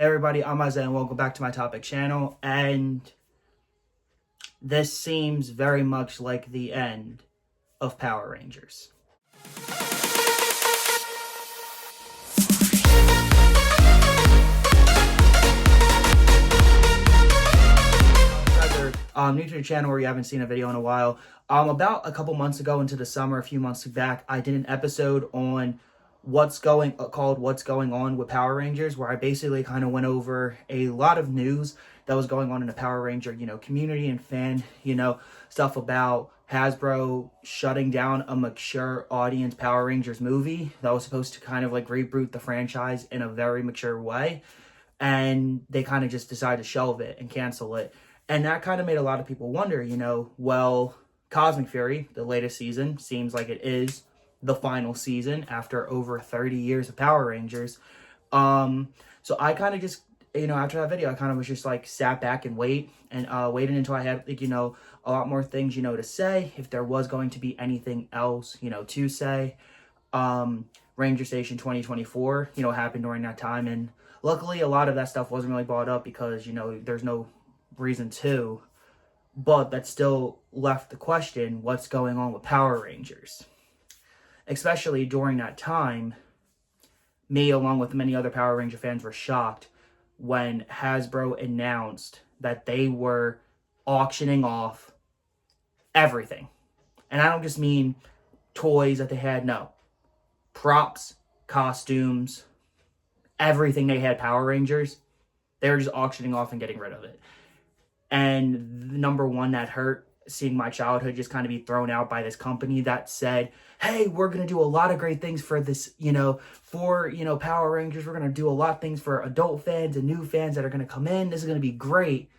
Hey everybody, I'm Isaiah and welcome back to my topic channel, and this seems very much like the end of Power Rangers. New to the channel or you haven't seen a video in a while, about a couple months ago into the summer, a few months back, I did an episode on called What's Going On with Power Rangers, where I basically kind of went over a lot of news that was going on in the Power Ranger, community and fan, stuff about Hasbro shutting down a mature audience Power Rangers movie that was supposed to kind of like reboot the franchise in a very mature way. And they kind of just decided to shelve it and cancel it. And that kind of made a lot of people wonder, well, Cosmic Fury, the latest season, seems like it is the final season after over 30 years of Power Rangers. So I kind of just, after that video, I kind of was just like sat back and waited until I had, a lot more things, to say, if there was going to be anything else, to say. Ranger Station 2024, happened during that time. And luckily, a lot of that stuff wasn't really brought up because, there's no reason to. But that still left the question, what's going on with Power Rangers? Especially during that time, me, along with many other Power Ranger fans, were shocked when Hasbro announced that they were auctioning off everything. And I don't just mean toys that they had, no. Props, costumes, everything they had Power Rangers, they were just auctioning off and getting rid of it. And number one, that hurt, seeing my childhood just kind of be thrown out by this company that said, hey, we're going to do a lot of great things for this, for Power Rangers. We're going to do a lot of things for adult fans and new fans that are going to come in. This is going to be great.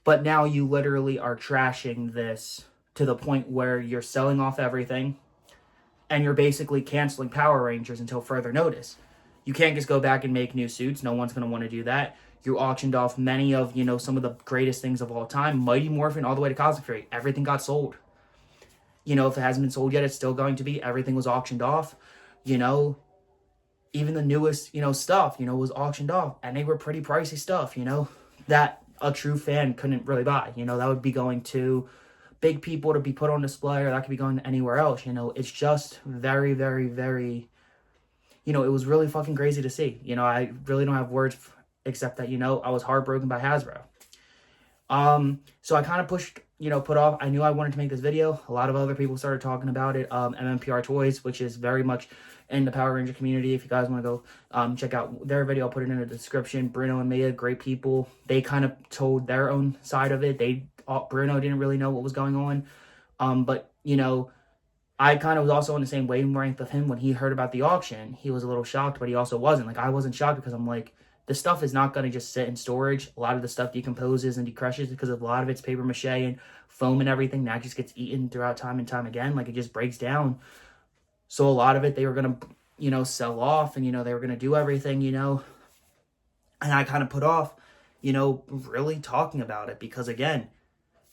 But now you literally are trashing this to the point where you're selling off everything and you're basically canceling Power Rangers until further notice. You can't just go back and make new suits. No one's going to want to do that. You auctioned off many of, some of the greatest things of all time. Mighty Morphin all the way to Cosmic Fury. Everything got sold. If it hasn't been sold yet, it's still going to be. Everything was auctioned off. Even the newest, stuff, was auctioned off. And they were pretty pricey stuff, that a true fan couldn't really buy. That would be going to big people to be put on display, or that could be going anywhere else. It's just very, very, very, it was really fucking crazy to see. I really don't have words except that, I was heartbroken by Hasbro. So I kind of put off. I knew I wanted to make this video. A lot of other people started talking about it. MMPR Toys, which is very much in the Power Ranger community. If you guys want to go check out their video, I'll put it in the description. Bruno and Mia, great people. They kind of told their own side of it. Bruno didn't really know what was going on. But, I kind of was also on the same wavelength of him when he heard about the auction. He was a little shocked, but he also wasn't. Like, I wasn't shocked because I'm like, this stuff is not going to just sit in storage. A lot of the stuff decomposes and decrushes because a lot of it's paper mache and foam and everything. That just gets eaten throughout time and time again. Like, it just breaks down. So a lot of it they were going to, sell off and, they were going to do everything, And I kind of put off, really talking about it because, again,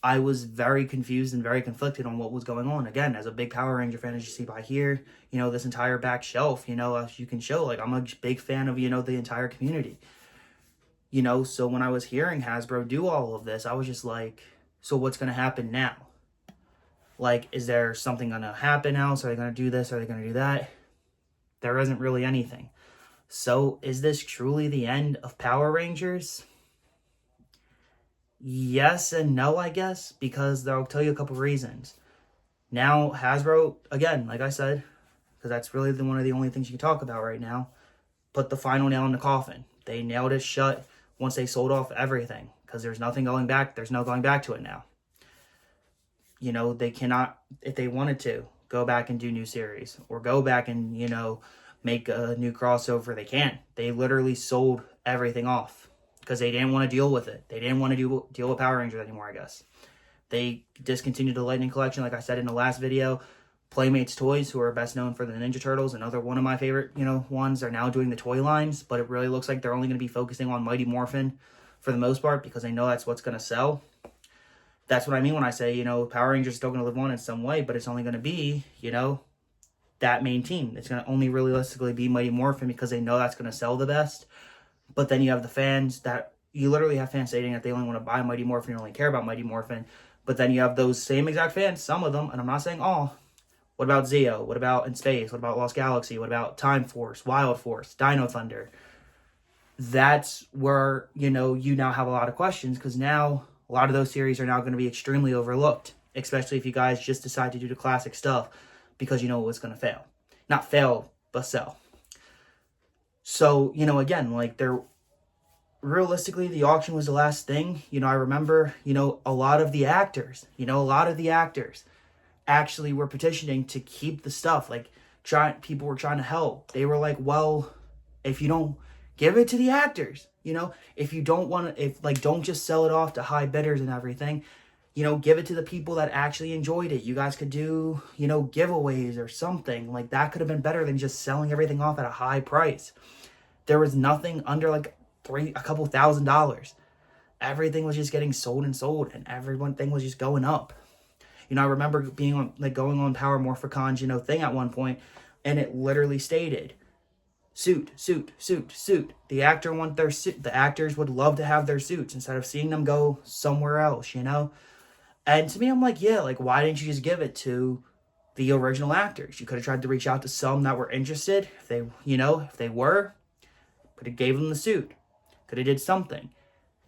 I was very confused and very conflicted on what was going on. Again, as a big Power Ranger fan, as you see by here, this entire back shelf, as you can show, like, I'm a big fan of, the entire community. So when I was hearing Hasbro do all of this, I was just like, so what's going to happen now? Like, is there something going to happen else? Are they going to do this? Are they going to do that? There isn't really anything. So is this truly the end of Power Rangers? Yes and no, I guess, because I'll tell you a couple reasons. Now, Hasbro, again, like I said, because that's really one of the only things you can talk about right now, put the final nail in the coffin. They nailed it shut once they sold off everything, because there's nothing going back. There's no going back to it now. They cannot, if they wanted to, go back and do new series, or go back and, make a new crossover. They can't. They literally sold everything off. Because they didn't want to deal with it. They didn't want to deal with Power Rangers anymore, I guess. They discontinued the Lightning Collection, like I said in the last video. Playmates Toys, who are best known for the Ninja Turtles, another one of my favorite, ones, are now doing the toy lines. But it really looks like they're only going to be focusing on Mighty Morphin for the most part, because they know that's what's going to sell. That's what I mean when I say, Power Rangers is still going to live on in some way, but it's only going to be, that main team. It's going to only realistically be Mighty Morphin because they know that's going to sell the best. But then you have the fans that, you literally have fans stating that they only want to buy Mighty Morphin and only care about Mighty Morphin. But then you have those same exact fans, some of them, and I'm not saying all. What about Zeo? What about In Space? What about Lost Galaxy? What about Time Force, Wild Force, Dino Thunder? That's where, you now have a lot of questions, because now a lot of those series are now going to be extremely overlooked, especially if you guys just decide to do the classic stuff because you know it's going to fail. Not fail, but sell. So, again, like, realistically, the auction was the last thing. I remember, a lot of the actors actually were petitioning to keep the stuff. Like, people were trying to help. They were like, well, if you don't give it to the actors, if you don't want to, don't just sell it off to high bidders and everything, give it to the people that actually enjoyed it. You guys could do, giveaways or something. Like, that could have been better than just selling everything off at a high price. There was nothing under like a couple $1,000s. Everything was just getting sold and sold, and everything was just going up. I remember being on, going on Power Morphicon's, thing at one point, and it literally stated, suit, suit, suit, suit. The actor want their suit. The actors would love to have their suits instead of seeing them go somewhere else, And to me, I'm like, yeah, like, why didn't you just give it to the original actors? You could have tried to reach out to some that were interested. If they were, could have gave them the suit. Could have did something.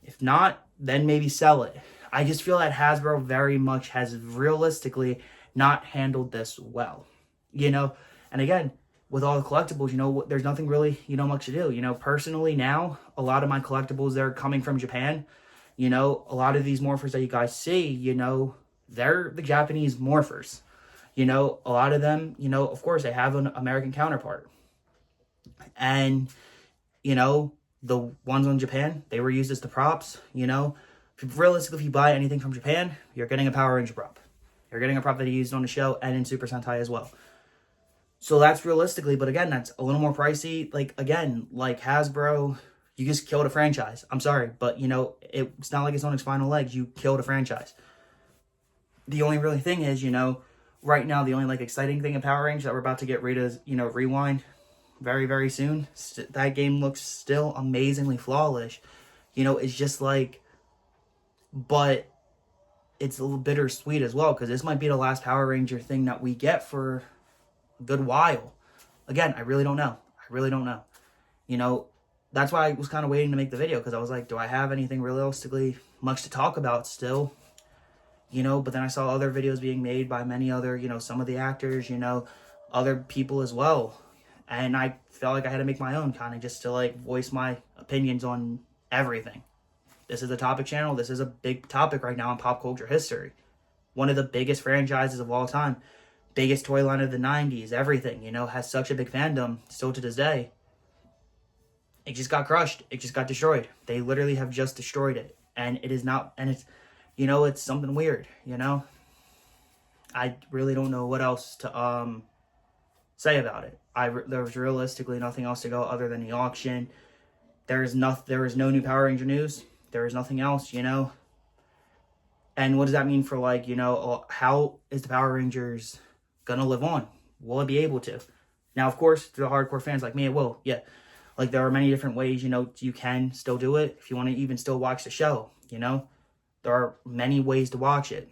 If not, then maybe sell it. I just feel that Hasbro very much has realistically not handled this well. And again, with all the collectibles, there's nothing really, much to do. Personally now, a lot of my collectibles, they're coming from Japan. A lot of these morphers that you guys see, they're the Japanese morphers. A lot of them, of course, they have an American counterpart. And, the ones on Japan, they were used as the props, Realistically, if you buy anything from Japan, you're getting a Power Ranger prop. You're getting a prop that he used on the show and in Super Sentai as well. So that's realistically, but again, that's a little more pricey. Like, again, like Hasbro, you just killed a franchise. I'm sorry, but, it's not like it's on its final legs. You killed a franchise. The only really thing is, right now, the only, exciting thing in Power Rangers that we're about to get rid of, Rewind very, very soon. That game looks still amazingly flawless. It's just like, but it's a little bittersweet as well, because this might be the last Power Ranger thing that we get for a good while. Again, I really don't know. That's why I was kind of waiting to make the video, because I was like, do I have anything realistically much to talk about still? But then I saw other videos being made by many other, some of the actors, other people as well. And I felt like I had to make my own, kind of just to voice my opinions on everything. This is a topic channel. This is a big topic right now in pop culture history. One of the biggest franchises of all time. Biggest toy line of the 90s. Everything, has such a big fandom still to this day. It just got crushed. It just got destroyed. They literally have just destroyed it. And it is not, and it's, it's something weird, I really don't know what else to say about it. There was realistically nothing else to go other than the auction. There is no new Power Ranger news. There is nothing else, And what does that mean for, how is the Power Rangers gonna live on? Will it be able to? Now, of course, to the hardcore fans like me, it will, yeah. There are many different ways, you can still do it. If you want to even still watch the show, there are many ways to watch it.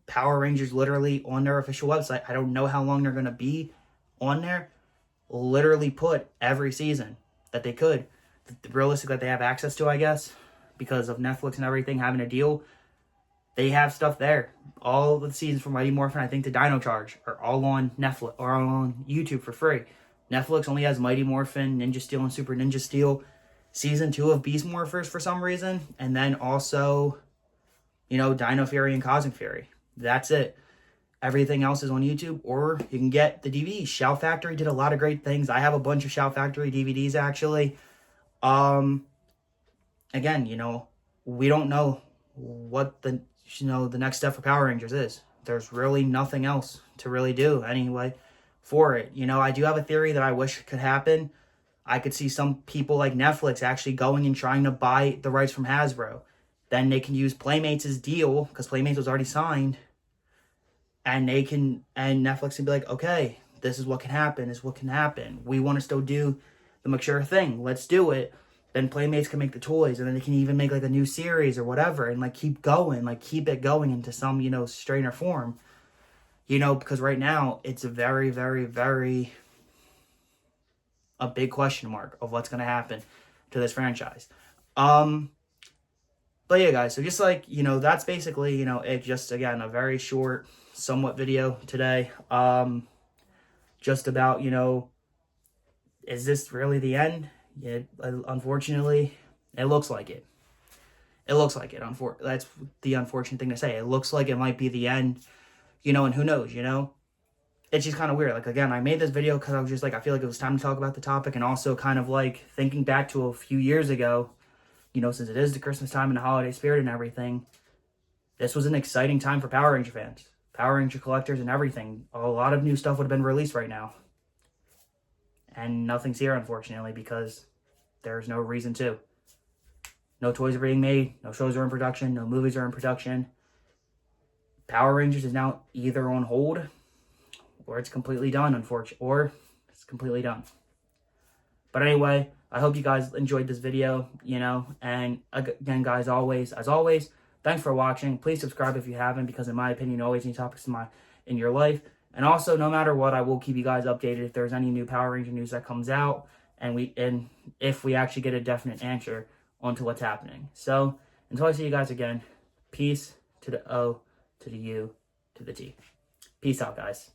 Power Rangers literally on their official website, I don't know how long they're going to be on there, literally put every season that they could, realistically, that they have access to, I guess, because of Netflix and everything having a deal. They have stuff there. All the seasons from Mighty Morphin, I think, to Dino Charge are all on Netflix or on YouTube for free. Netflix only has Mighty Morphin, Ninja Steel, and Super Ninja Steel. Season 2 of Beast Morphers for some reason. And then also, Dino Fury and Cosmic Fury. That's it. Everything else is on YouTube, or you can get the DVDs. Shout Factory did a lot of great things. I have a bunch of Shout Factory DVDs, actually. Again, we don't know what the next step for Power Rangers is. There's really nothing else to really do anyway for it. I do have a theory that I wish could happen. I could see some people like Netflix actually going and trying to buy the rights from Hasbro. Then they can use Playmates' deal, because Playmates was already signed. And Netflix can be like, okay, this is what can happen, We want to still do the mature thing. Let's do it. then Playmates can make the toys, and then they can even make like a new series or whatever, and like keep going, like keep it going into some, you know, strain or form, you know, because right now it's a very, very, very a big question mark of what's going to happen to this franchise. But yeah, guys, so just like, you know, that's basically, you know, it just, again, a very short, somewhat video today. Just about, you know, is this really the end? Yeah, unfortunately, it looks like it. It looks like it. That's the unfortunate thing to say. It looks like it might be the end, you know, and who knows, you know? It's just kind of weird. Like, again, I made this video because I was just like, I feel like it was time to talk about the topic, and also kind of like thinking back to a few years ago, you know, since it is the Christmas time and the holiday spirit and everything, this was an exciting time for Power Ranger fans, Power Ranger collectors and everything. A lot of new stuff would have been released right now. And nothing's here, unfortunately, because there's no reason to. No toys are being made, no shows are in production, no movies are in production. Power Rangers is now either on hold or it's completely done, unfortunately, or it's completely done. But anyway, I hope you guys enjoyed this video, you know, and again, guys, as always, thanks for watching. Please subscribe if you haven't, because in my opinion, you always need topics in your life. And also, no matter what, I will keep you guys updated if there's any new Power Ranger news that comes out, and if we actually get a definite answer onto what's happening. So, until I see you guys again, peace to the O, to the U, to the T. Peace out, guys.